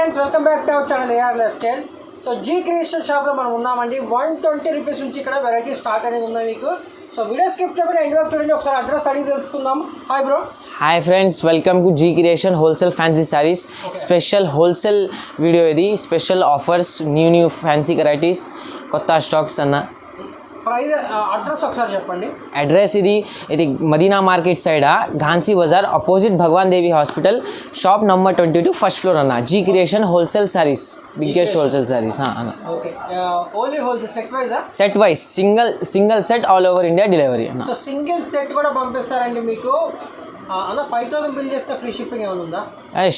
Friends welcome back to our channel AR lifestyle. So G creation షాప్లో మనం ఉన్నామండి. 120 rupees నుంచి ఇక్కడ వెరైటీ స్టాక్ అనేది ఉంది మీకు. సో వీడియో స్కిప్ చేయకుండా ఎండ్ వరకు చూడండి. ఒకసారి అడ్రస్ అడిగి తెలుసుకుందాం. Hi bro. Hi friends, welcome to G creation wholesale fancy saris. Special wholesale video ఇది. Special offers, new fancy varieties, కొత్త స్టాక్స్ అన్న. ప్రైస్ అడ్రస్ ఒకసారి చెప్పండి. అడ్రస్ ఇది Madina market side Ghansi Bazar opposite Bhagwan Devi hospital, shop number 22, first floor అన్న. G creation wholesale saris, biggest wholesale saris అన్న. Okay, only wholesale set wise set wise, single set all over India delivery అన్న. So single set కూడా పంపిస్తారండి మీకు. అన్న 5000 bill చేస్తే free shipping ఏమైనా ఉందా?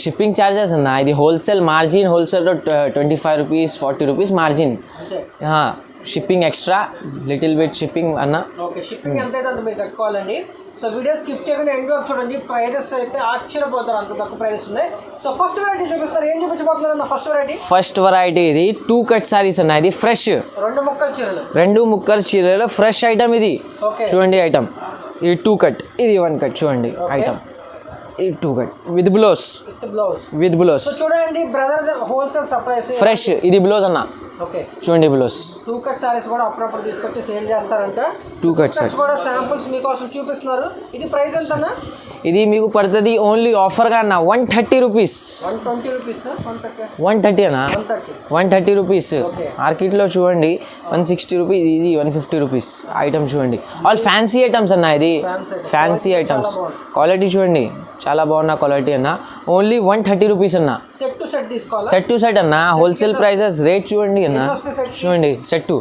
Shipping charges అన్న. ఇది హోల్సేల్ మార్జిన్, హోల్సేల్లో 25 rupees 40 rupees margin. Shipping extra, little bit shipping అన్న. ఓకే, షిప్పింగ్ ఎంత అయితే అంత మీరు కట్టుకోవాలండి. సో వీడియో స్కిప్ చేయకుండా ఎండ్ వరకు చూడండి. ప్రైజెస్ అయితే ఆశ్చర్యపోతారు, అంత తక్కువ ప్రైజెస్ ఉన్నాయి. సో ఫస్ట్ వెరైటీ చూపిస్తారు. ఏం చూపించబోతున్నారు అన్న? ఫస్ట్ వెరైటీ ఇది 2 కట్ సారీస్ అన్న. ఇది ఫ్రెష్ 2 ముక్కల చీరలు ఫ్రెష్ ఐటమ్ ఇది. చూడండి ఐటమ్, ఇది 2 కట్, ఇది 1 కట్. చూడండి ఐటమ్, ఇది 2 కట్ విత్ బ్లౌజ్. చూడండి బ్రదర్, హోల్సేల్ సప్లైస్ ఫ్రెష్. ఇది బ్లౌజ్ అన్న. ఓకే, చూడండి బ్లౌజ్. 2 కట్ సారీస్ కూడా అప్పుడప్పుడు తీసుకొచ్చి సేల్ చేస్తారంట. 2 కట్ సారీస్ కూడా శాంపుల్స్ మీకోసం చూపిస్తున్నారు. ఇది ప్రైస్ ఎంత అన్న? ఇది మీకు పడుతుంది ఓన్లీ ఆఫర్గా అన్న 130 రూపీస్. 120 రూపీస్ 130 అన్న. 130 రూపీస్. మార్కెట్లో చూడండి 160 రూపీస్, ఇది 150 రూపీస్. ఐటమ్స్ చూడండి, ఆల్ ఫ్యాన్సీ ఐటమ్స్ అన్న. ఇది ఫ్యాన్సీ ఐటమ్స్. క్వాలిటీ చూడండి, చాలా బాగున్న క్వాలిటీ అన్న. ఓన్లీ 130 రూపీస్ అన్న. సెట్ టు సెట్ అన్న. హోల్సేల్ ప్రైసెస్ రేట్ చూడండి అన్న. చూడండి సెట్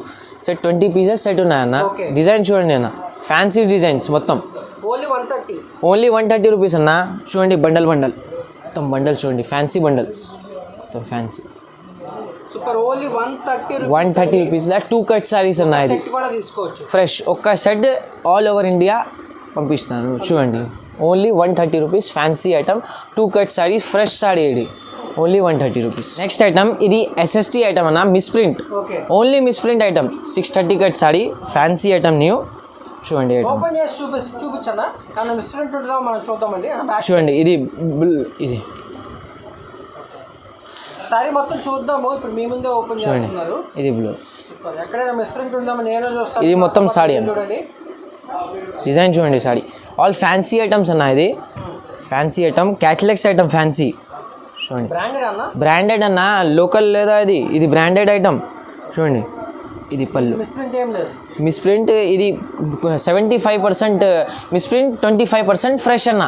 20 పీసెస్ సెట్ ఉన్నాయన్న. డిజైన్ చూడండి అన్న, ఫ్యాన్సీ డిజైన్స్ మొత్తం. ఓన్లీ 130 రూపీస్ అన్న. చూడండి బండల్ మొత్తం బండల్ చూడండి, ఫ్యాన్సీ బండల్స్ మొత్తం ఫ్యాన్సీ. 130 రూపీస్ 2 కట్ సారీస్ అన్న. ఇది ఫ్రెష్ ఒక్క సెట్ ఆల్ ఓవర్ ఇండియా పంపిస్తాను. చూడండి only 130 rupees fancy item. 2 cut sorry, fresh sorry. ఇది ఓన్లీ 130 రూపీస్. నెక్స్ట్ ఐటమ్ ఇది SST ఐటమ్ అన్న. Misprint, only misprint item. 630 cut sorry, fancy item new. చూడండి open చేసి చూపించండి. కానీ మిస్ప్రింట్ ఉంటుందో మనం చూద్దామండి. చూడండి ఇది సారీ మొత్తం చూద్దాము. ఇప్పుడు మీ ముందే ఓపెన్ చేస్తున్నారు. ఇది బ్లౌజ్. ఎక్కడైనా మిస్ప్రింట్ ఉందామని నేను చూస్తాను. ఇది మొత్తం సారీ చూడండి, డిజైన్ చూడండి. సారీ ఆల్ ఫ్యాన్సీ ఐటమ్స్ అన్న. ఇది fancy item, catalogues item fancy. చూడండి బ్రాండెడ్ అన్న, లోకల్ లేదా ఇది బ్రాండెడ్ ఐటమ్. చూడండి ఇది పళ్ళు. మిస్ప్రింట్ ఇది 75% మిస్ప్రింట్, 25% ఫ్రెష్ అన్న.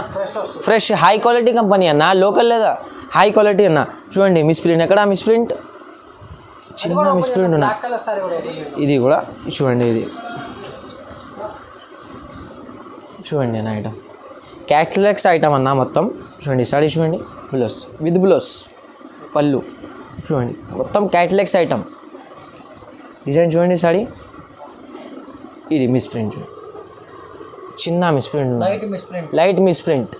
ఫ్రెష్ హై క్వాలిటీ కంపెనీ అన్న, లోకల్ లేదా హై క్వాలిటీ అన్న. చూడండి మిస్ప్రింట్, ఎక్కడ మిస్ప్రింట్, చిన్న మిస్ప్రింట్ ఉన్నా. ఇది కూడా చూడండి, ఇది చూడండి అన్న ఐటమ్. క్యాటలాగ్స్ ఐటమ్ అన్న మొత్తం. చూడండి సారీ చూడండి, బ్లౌజ్ విత్ బ్లౌజ్, పళ్ళు చూడండి మొత్తం క్యాటలాగ్స్ ఐటమ్. డిజైన్ చూడండి సారీ. ఇది మిస్ప్రింట్, చిన్న misprint, light misprint,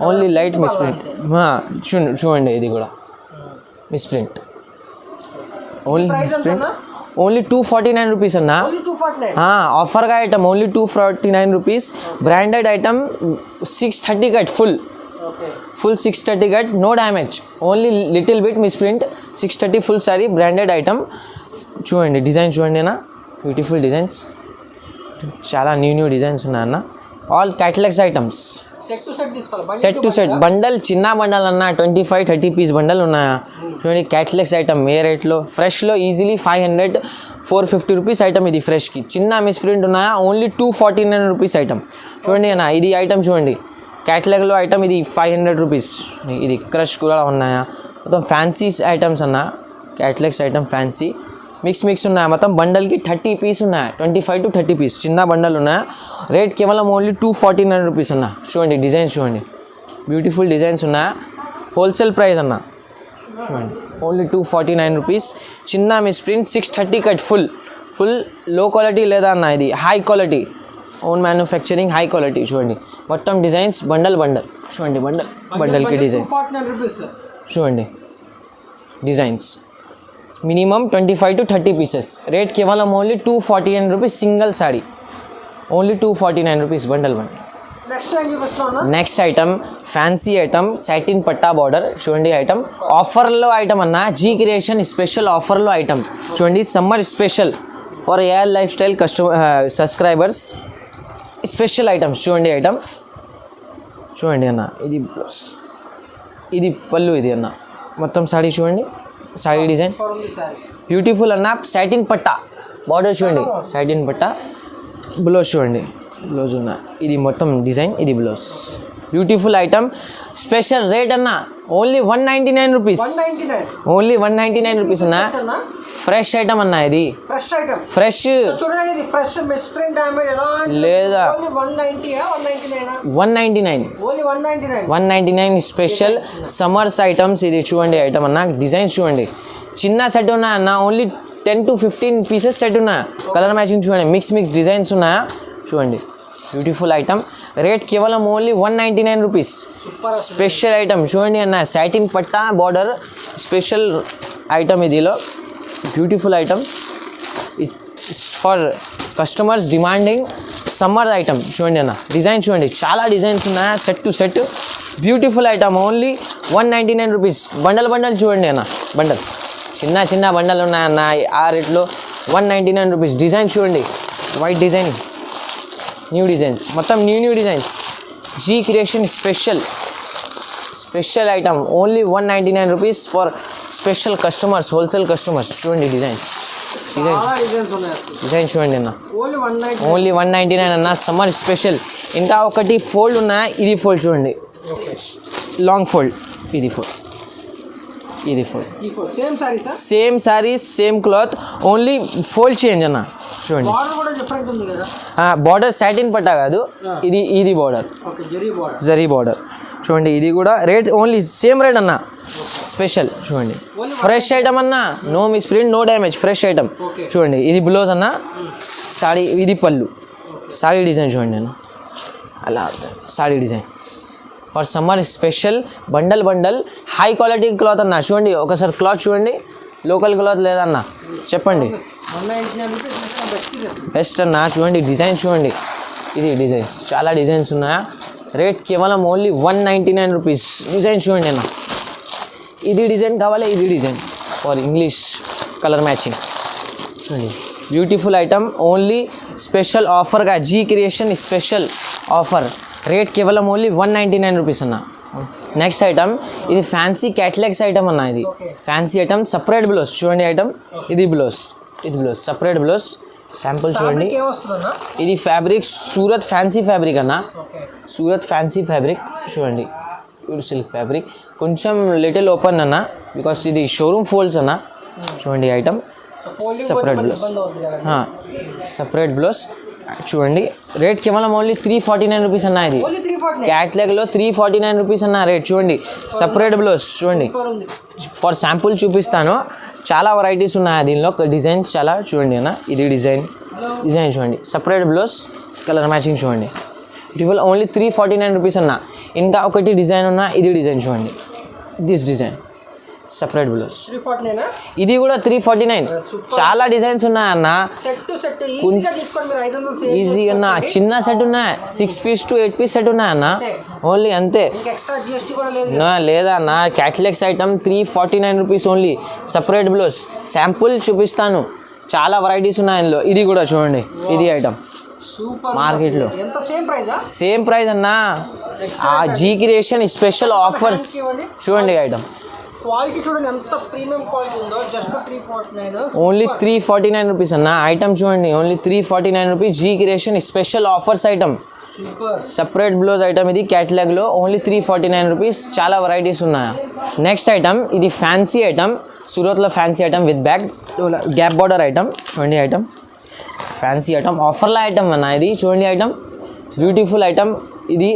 only light misprint. చూడండి ఇది కూడా misprint, only misprint. Only 249 rupees అన్న. ఆఫర్గా item only 249 rupees. Branded item 630 cut, full 630 cut, no damage, only little bit misprint. 630 full sari, branded item. చూడండి design చూడండి అన్న, బ్యూటిఫుల్ డిజైన్స్, చాలా new designs ఉన్నాయన్న. All catalogues items. Set to set bundle, చిన్న bundle అన్న. 25-30 piece bundle ఉన్నాయా. చూడండి catalogues item. ఏ రేట్లో? ఫ్రెష్లో ఈజీలీ 500-450 రూపీస్ ఐటమ్. ఇది ఫ్రెష్కి. చిన్న మిస్ప్రింట్ ఉన్నాయా, ఓన్లీ 249 రూపీస్ ఐటమ్. చూడండి అన్న, ఇది ఐటమ్ చూడండి, క్యాటలాగ్లో ఐటమ్. ఇది 500 రూపీస్. ఇది క్రష్ కూడా ఉన్నాయా. మొత్తం ఫ్యాన్సీ ఐటమ్స్ అన్న. క్యాటలాగ్స్ ఐటమ్ ఫ్యాన్సీ మిక్స్ ఉన్నాయా. మొత్తం బండల్కి 30 పీస్ ఉన్నాయా, 25-30 పీస్ చిన్న బండల్ ఉన్నాయా. రేట్ కేవలం ఓన్లీ 249 రూపీస్ అన్న. చూడండి డిజైన్స్ చూడండి, బ్యూటిఫుల్ డిజైన్స్ ఉన్నాయా. హోల్సేల్ ప్రైస్ అన్న. చూడండి ఓన్లీ 249 రూపీస్. చిన్న misprint, 630 cut, full low quality లేదా అన్న. ఇది high quality, own manufacturing, high quality. చూడండి మొత్తం డిజైన్స్, బండల్ చూడండి, బండల్కి డిజైన్స్ చూడండి. Designs minimum 25-30 pieces. రేట్ కేవలం only 249 rupees single sari. Only 249 rupees bundle. Next item fancy item satin పట్టా బార్డర్ చూడండి ఐటమ్ ఆఫర్లో ఐటమ్ అన్న జీ క్రియేషన్ స్పెషల్ ఆఫర్లో ఐటమ్ చూడండి summer special for AR lifestyle subscribers special items చూడండి item చూడండి అన్న ఇది బ్లౌజ్ ఇది పళ్ళు ఇది అన్న మొత్తం సాడీ చూడండి సాడీ డిజైన్ బ్యూటిఫుల్ అన్న సాటిన్ పట్టా బార్డర్ చూడండి సాటిన్ పట్టా బ్లౌజ్ చూడండి బ్లౌజ్ ఉన్న ఇది మొత్తం డిజైన్ ఇది blouse beautiful item special rate అన్న ఓన్లీ 199 రూపీస్ ఓన్లీ 199 రూపీస్ అన్న ఫ్రెష్ ఐటమ్ అన్న ఇది ఫ్రెష్ లేదా 199 స్పెషల్ సమ్మర్స్ ఐటమ్స్ ఇది చూడండి ఐటమ్ అన్న డిజైన్ చూడండి చిన్న సెట్ ఉన్నా అన్న ఓన్లీ 10 to 15 పీసెస్ సెట్ ఉన్నా కలర్ మ్యాచింగ్ చూడండి మిక్స్ డిజైన్స్ ఉన్నాయా చూడండి బ్యూటిఫుల్ ఐటమ్ రేట్ కేవలం ఓన్లీ 199 రూపీస్ స్పెషల్ ఐటమ్ చూడండి అన్న సాటిన్ పట్టా బార్డర్ స్పెషల్ ఐటమ్ ఇదిలో beautiful item for customers demanding summer item చూడండి అన్న డిజైన్ చూడండి చాలా డిజైన్స్ ఉన్నాయా set to set beautiful item only 199 rupees bundle చూడండి అన్న బండల్ చిన్న బండలు ఉన్నాయన్న ఆ రేట్లో 199 రూపీస్ డిజైన్ చూడండి వైట్ డిజైన్ న్యూ డిజైన్స్ మొత్తం new designs G creation special item only 199 rupees for special customers wholesale customers చూడండి డిజైన్ చూడండి అన్న ఓన్లీ 199 అన్న సమ్మర్ స్పెషల్ ఇంకా ఒకటి ఫోల్డ్ ఉన్నాయా ఇది ఫోల్డ్ చూడండి లాంగ్ ఫోల్డ్ ఇది fold same saris same cloth only fold change అన్న చూడండి బార్డర్ సాటిన్ పట్టా కాదు ఇది బార్డర్ జరీ బార్డర్ చూడండి ఇది కూడా రేట్ ఓన్లీ సేమ్ రేట్ అన్న స్పెషల్ చూడండి ఫ్రెష్ ఐటమ్ అన్న no misprint no damage fresh item చూడండి ఇది బ్లౌజ్ అన్న సాడీ ఇది పళ్ళు సాడీ డిజైన్ చూడండి అన్న అలా saree design for summer special bundle high quality cloth అన్న చూడండి ఒకసారి క్లాత్ చూడండి లోకల్ క్లాత్ లేదన్న చెప్పండి బెస్ట్ అన్న చూడండి డిజైన్ చూడండి ఇది డిజైన్స్ చాలా డిజైన్స్ ఉన్నాయా రేట్ కేవలం ఓన్లీ 199 రూపీస్ డిజైన్ చూడండి అన్న ఇది డిజైన్ కావాలి ఇది design for English colour matching చూడండి బ్యూటిఫుల్ ఐటమ్ ఓన్లీ స్పెషల్ ఆఫర్గా G creation special offer rate కేవలం ఓన్లీ 199 రూపీస్ అన్న నెక్స్ట్ ఐటమ్ ఇది ఫ్యాన్సీ క్యాటలాగ్స్ ఐటమ్ అన్న ఇది ఫ్యాన్సీ ఐటమ్ సపరేట్ బ్లౌజ్ చూడండి ఐటమ్ ఇది బ్లౌజ్ సపరేట్ బ్లౌజ్ శాంపుల్ చూడండి ఇది ఫ్యాబ్రిక్ సూరత్ ఫ్యాన్సీ ఫ్యాబ్రిక్ అన్న సూరత్ ఫ్యాన్సీ ఫ్యాబ్రిక్ చూడండి ప్యూర్ సిల్క్ ఫ్యాబ్రిక్ కొంచెం లిటిల్ ఓపెన్ అన్న బికాస్ ఇది షోరూమ్ ఫోల్డ్స్ అన్న చూడండి ఐటమ్ సపరేట్ బ్లౌజ్ చూడండి రేట్ కేవలం ఓన్లీ 349 రూపీస్ అన్న ఇది క్యాట్లాగ్లో 349 రూపీస్ అన్న రేట్ చూడండి సపరేట్ బ్లౌజ్ చూడండి ఫర్ శాంపుల్ చూపిస్తాను చాలా వెరైటీస్ ఉన్నాయి దీనిలో డిజైన్స్ చాలా చూడండి అన్న ఇది డిజైన్ చూడండి సపరేట్ బ్లౌజ్ కలర్ మ్యాచింగ్ చూడండి ఇటీవల ఓన్లీ 349 రూపీస్ అన్న ఇంకా ఒకటి డిజైన్ ఉన్న ఇది డిజైన్ చూడండి దిస్ డిజైన్ సపరేట్ బ్లౌజ్ ఇది కూడా 349 చాలా డిజైన్స్ ఉన్నాయి అన్న ఈజీ అన్న చిన్న సెట్ ఉన్నాయి 6 పీస్ టు 8 పీస్ సెట్ ఉన్నాయి అన్న ఓన్లీ అంతే లేదా అన్న catalogues item 349 rupees only separate blouse sample చూపిస్తాను చాలా వెరైటీస్ ఉన్నాయి ఇందులో ఇది కూడా చూడండి ఇది ఐటమ్ మార్కెట్లో సేమ్ ప్రైస్ అన్న ఆ జీ క్రియేషన్ స్పెషల్ ఆఫర్స్ చూడండి ఐటమ్ క్వాలిటీ చూడండి ఎంత ప్రీమియం క్వాలిటీ ఉందో జస్ట్ 349 ఓన్లీ 349 రూపీస్ అన్న ఐటమ్ చూడండి only 349 rupees G creation special offers item separate blouse item ఇది క్యాటలాగ్లో ఓన్లీ 349 రూపీస్ చాలా వెరైటీస్ ఉన్నాయి నెక్స్ట్ ఐటమ్ ఇది ఫ్యాన్సీ ఐటమ్ సూరత్లో fancy item with bag gap border item చూడండి ఐటమ్ ఫ్యాన్సీ ఐటమ్ ఆఫర్లో ఐటమ్ అన్న ఇది చూడండి ఐటమ్ బ్యూటిఫుల్ ఐటమ్ ఇది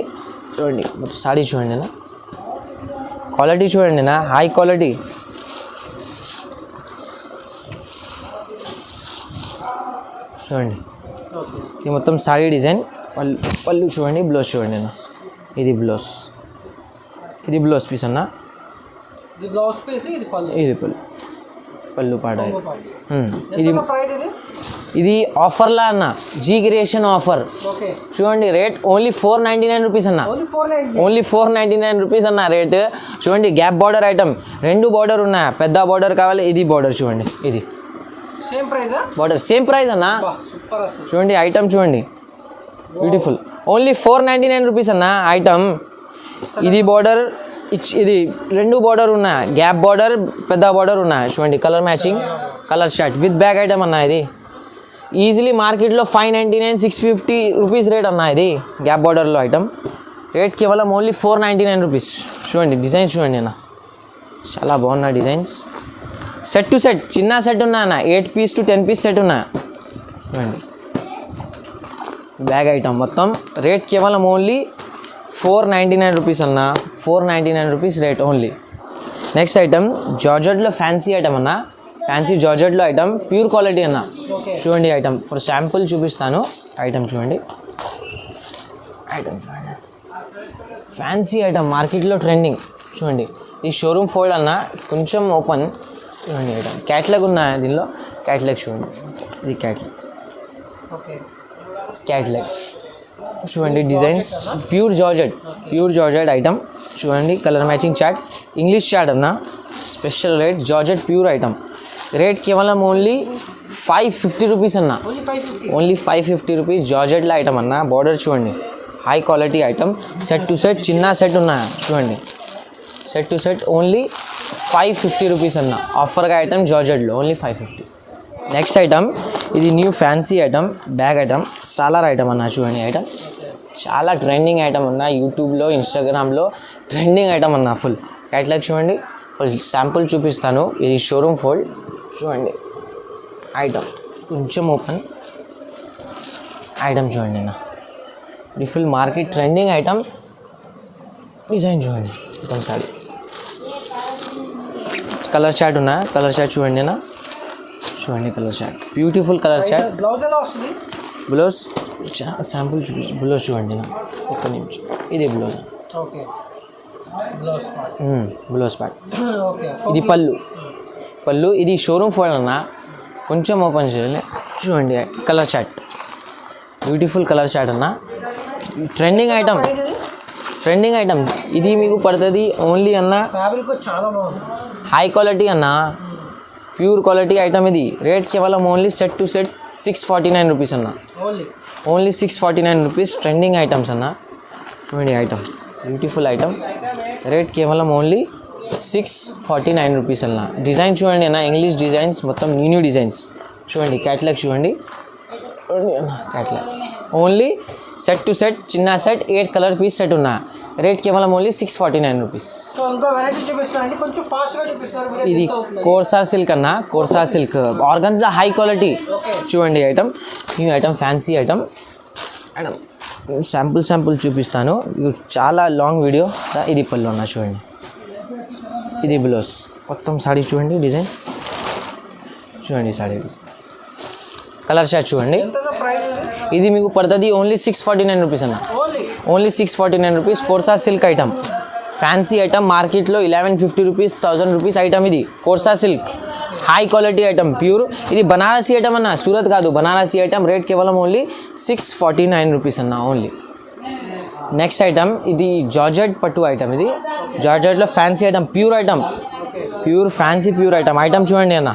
చూడండి సాడీ చూడండి అన్న క్వాలిటీ చూడండి నా హై క్వాలిటీ చూడండి ఇది మొత్తం సాడీ డిజైన్ పళ్ళు చూడండి బ్లౌజ్ చూడండి అన్న ఇది బ్లౌజ్ పీస్ అన్న ఇది పళ్ళు పాట ఇది ఇది ఆఫర్లా అన్న, జీ క్రియేషన్ ఆఫర్. ఓకే చూడండి రేట్ ఓన్లీ 499 రూపీస్ అన్న, ఓన్లీ 490. ఓన్లీ 499 రూపీస్ అన్న రేట్. చూడండి గ్యాప్ బార్డర్ ఐటమ్, 2 బార్డర్ ఉన్నాయి, పెద్ద బార్డర్ కావాలి, ఇది బార్డర్ చూడండి, ఇది same price border same price అన్న. సూపర్ అసలు. చూడండి ఐటమ్ చూడండి బ్యూటిఫుల్, ఓన్లీ 499 రూపీస్ అన్న ఐటమ్. ఇది బార్డర్, ఇది 2 బార్డర్ ఉన్నాయి, గ్యాప్ బార్డర్ పెద్ద బార్డర్ ఉన్నాయి. చూడండి colour matching, colour shirt with bag item అన్న. ఇది ఈజీలీ మార్కెట్లో 599 650 రూపీస్ రేట్ అన్న. ఇది గ్యాప్ బార్డర్లో ఐటమ్, రేట్ కేవలం ఓన్లీ 499 రూపీస్. చూడండి డిజైన్స్ చూడండి అన్న, చాలా బాగున్నాయి డిజైన్స్. సెట్ టు సెట్, చిన్న సెట్ ఉన్నాయి అన్న, 8 పీస్ టు 10 పీస్ సెట్ ఉన్నాయి. చూడండి బ్యాగ్ ఐటమ్ మొత్తం, రేట్ కేవలం ఓన్లీ 499 రూపీస్ అన్న, 499 rupees rate only. Next item జార్జెట్లో ఫ్యాన్సీ ఐటమ్ అన్న, ఫ్యాన్సీ జార్జెట్లో ఐటమ్, ప్యూర్ క్వాలిటీ అన్న. చూడండి ఐటమ్ ఫర్ శాంపుల్ చూపిస్తాను. ఐటమ్ చూడండి, ఐటమ్ చూడండి ఫ్యాన్సీ ఐటమ్, మార్కెట్లో ట్రెండింగ్. చూడండి ఈ షోరూమ్ ఫోల్డ్ అన్న, కొంచెం ఓపెన్. చూడండి ఐటమ్ క్యాట్లాగ్ ఉన్నాయి దీనిలో, క్యాట్లాగ్ చూడండి, ఇది క్యాట్లాగ్, ఓకే క్యాట్లాగ్ చూడండి డిజైన్స్, ప్యూర్ జార్జెట్ ఐటమ్. చూడండి colour matching chart, English chart అన్న, special rate georgette pure item, rate కేవలం ఓన్లీ 550 రూపీస్ అన్న, ఓన్లీ 550 రూపీస్ జార్జెట్లో ఐటమ్ అన్న. బార్డర్ చూడండి high quality item, set to set చిన్న సెట్ ఉన్నాయి. చూడండి set to set only 550 rupees అన్న, ఆఫర్గా ఐటమ్ జార్జెట్లో ఓన్లీ 550. నెక్స్ట్ ఐటమ్ ఇది new fancy item, bag item, సాలార్ ఐటమ్ అన్న. చూడండి ఐటమ్ చాలా ట్రెండింగ్ ఐటమ్ అన్న, యూట్యూబ్లో ఇన్స్టాగ్రామ్లో ట్రెండింగ్ ఐటమ్ అన్న. ఫుల్ క్యాట్లాగ్ చూడండి, ఫుల్ శాంపుల్ చూపిస్తాను. ఇది షోరూమ్ ఫోల్డ్. చూడండి ఐటమ్ కొంచెం ఓపెన్, ఐటమ్ చూడండి అన్న, ఇది full market trending item. Design చూడండి మొత్తం సారీ, కలర్ చార్ట్ ఉన్నా, కలర్ చార్ట్ చూడండి అన్న. చూడండి colour chart, beautiful colour chart. Blouse ఎలా వస్తుంది? బ్లౌజ్ శాంపుల్ చూపించి, బ్లౌజ్ చూడండి నా, ఒక్క నిమిషం, ఇది blouse. Okay blouse part. Blouse part. Okay ఇది పళ్ళు, ఇది షోరూమ్ ఫోల్డ్ అన్న, కొంచెం ఓపెన్ చేయాలి. చూడండి colour chart, beautiful colour chart అన్న, ట్రెండింగ్ ఐటమ్. ఇది మీకు పడుతుంది ఓన్లీ అన్న, ఫ్యాబ్రిక్ చాలా బాగుంది, హై క్వాలిటీ అన్న, ప్యూర్ క్వాలిటీ ఐటమ్. ఇది రేట్ కేవలం only set to set 649 rupees అన్న, ఓన్లీ 649 రూపీస్. ట్రెండింగ్ ఐటమ్స్ అన్న. చూడండి ఐటమ్ బ్యూటిఫుల్ ఐటమ్, రేట్ కేవలం ఓన్లీ 649 రూపీస్ అన్న. డిజైన్ చూడండి అన్న, ఇంగ్లీష్ డిజైన్స్ మొత్తం, న్యూ డిజైన్స్. చూడండి క్యాట్లాగ్ చూడండి, catalogue only set to set చిన్న సెట్ 8 కలర్ పీస్ సెట్ ఉన్నా, రేట్ కేవలం ఓన్లీ 649 రూపీస్. సో ఇంకో వెరైటీ చూపిస్తానండి, కొంచెం ఫాస్ట్గా చూపిస్తున్నారు. ఇది కోర్సా సిల్క్ అన్న, కోర్సా సిల్క్ ఆర్గన్జా హై క్వాలిటీ. చూడండి item, new item, fancy item. Sample చూపిస్తాను, ఇది చాలా లాంగ్ వీడియో. ఇది పళ్ళు అన్న, చూడండి ఇది బ్లౌజ్. మొత్తం సాడీ చూడండి డిజైన్, చూడండి సాడీ కలర్ షార్ట్ చూడండి. ఇది మీకు పడుతుంది ఓన్లీ 649 రూపీస్ అన్న, ఓన్లీ 649 రూపీస్. కోర్సా సిల్క్ ఐటమ్, ఫ్యాన్సీ ఐటమ్, మార్కెట్లో 1150 రూపీస్ 1000 రూపీస్ ఐటమ్. ఇది కోర్సా silk high quality item, pure. ఇది బనారసీ ఐటమ్ అన్న, సూరత్ కాదు, బనారసీ ఐటమ్. రేట్ కేవలం ఓన్లీ 649 రూపీస్ అన్న ఓన్లీ. నెక్స్ట్ ఐటమ్ ఇది జార్జెట్ పట్టు ఐటమ్. ఇది జార్జెట్లో fancy item, pure item, pure fancy pure item. Item చూడండి అన్న,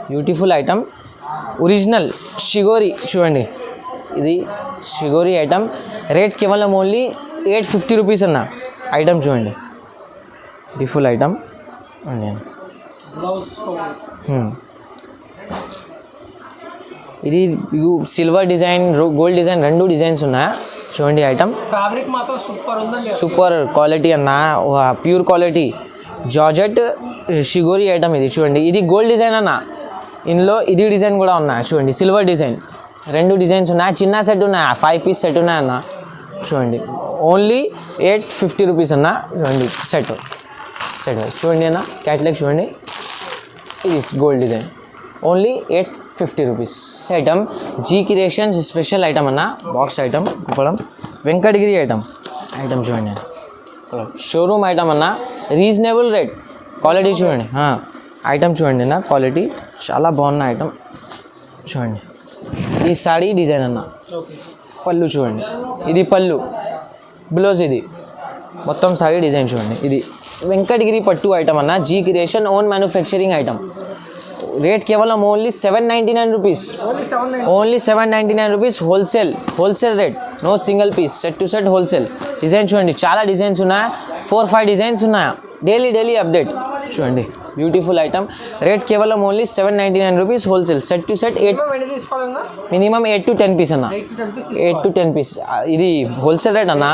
బ్యూటిఫుల్ ఐటమ్, ఒరిజినల్ షిగోరి. చూడండి ఇది షిగోరి ఐటమ్, రేట్ కేవలం ఓన్లీ 850 రూపీస్ అన్న. ఐటమ్ చూడండి, ఇది ఫుల్ ఐటమ్ అండి. ఇది silver design, gold design, 2 designs ఉన్నాయి. చూడండి ఐటమ్, ఫ్యాబ్రిక్ మాత్రం సూపర్ ఉందండి, సూపర్ క్వాలిటీ అన్న, ప్యూర్ క్వాలిటీ జార్జెట్ షిగోరి ఐటమ్. ఇది చూడండి, ఇది గోల్డ్ డిజైన్ అన్న, ఇందులో ఇది డిజైన్ కూడా ఉన్నాయి. చూడండి సిల్వర్ డిజైన్, 2 డిజైన్స్ ఉన్నాయి. చిన్న సెట్ ఉన్నాయి, 5 పీస్ సెట్ ఉన్నాయి అన్న. చూడండి ఓన్లీ 850 రూపీస్ అన్న. చూడండి సెట్ చూడండి అన్న, క్యాట్లాగ్ చూడండి, ఇది gold design, only 850 rupees. Item G creations special item అన్న, box item, Kuppadam Venkatagiri item. Item చూడండి, షోరూమ్ ఐటమ్ అన్న, రీజనబుల్ రేట్, క్వాలిటీ చూడండి. ఐటమ్ చూడండి అన్న, క్వాలిటీ చాలా బాగున్న ఐటమ్ చూడండి. ఈ సాడీ డిజైన్ అన్న. ఓకే. పళ్ళు చూడండి, ఇది పళ్ళు, బ్లౌజ్ ఇది. మొత్తం సారీ డిజైన్ చూడండి. ఇది వెంకటగిరి పట్టు ఐటమ్ అన్న, G creation own manufacturing item. Rate కేవలం only 799 rupees. Only 799 rupees wholesale rate. No single piece, set to set wholesale. Design చూడండి, చాలా డిజైన్స్ ఉన్నాయా, 4-5 డిజైన్స్ ఉన్నాయా. డైలీ అప్డేట్ చూడండి. Beautiful item. రేట్ కేవలం only 799 rupees wholesale. Set to set minimum 8 to 10 piece అన్న. 8 to 10 piece. ఇది wholesale rate అన్న.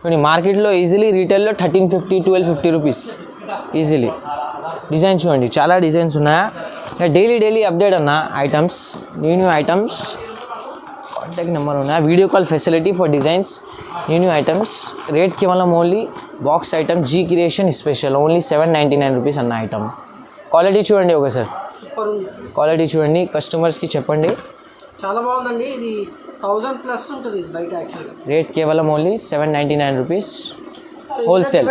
చూడండి, మార్కెట్లో ఈజీలీ రీటైల్లో 1350, 1250 రూపీస్ ఈజీలీ. డిజైన్ చూడండి, చాలా డిజైన్స్ ఉన్నాయా. డైలీ అప్డేట్ అన్న items, new items. Contact number ఉన్నాయా, video call facility for designs, new items. Rate కేవలం only box item, G creation special, only 799 rupees అన్న ఐటమ్. క్వాలిటీ చూడండి ఒకసారి, క్వాలిటీ చూడండి, కస్టమర్స్కి చెప్పండి. చాలా బాగుందండి. ఇది 1000+ ఉంటుంది బయట యాక్చువల్గా. రేట్ కేవలం only 799 rupees wholesale.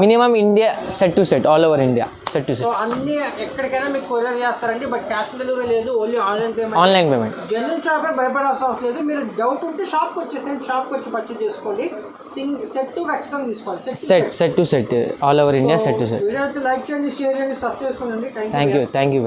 Minimum India set to set, all over India set to set. అన్ని ఎక్కడికైనా మీకు కొరియర్ చేస్తారండి, బట్ క్యాష్ ఆన్ డెలివరీ లేదు, ఓన్లీ ఆన్లైన్ పేమెంట్. జనరల్ షాపే భయపడాల్సిన అవసరం లేదు. మీరు డౌట్ ఉంటే షాప్కి వచ్చేసండి, షాప్కి వచ్చి పర్చేజ్ చేసుకోండి. సెట్ ఖచ్చితంగా తీసుకోవాలి. Set to set, all over India set to set. Video అయితే లైక్ చేయండి, షేర్ చేయండి, సబ్స్క్రైబ్ చేసుకోండి. Thank you.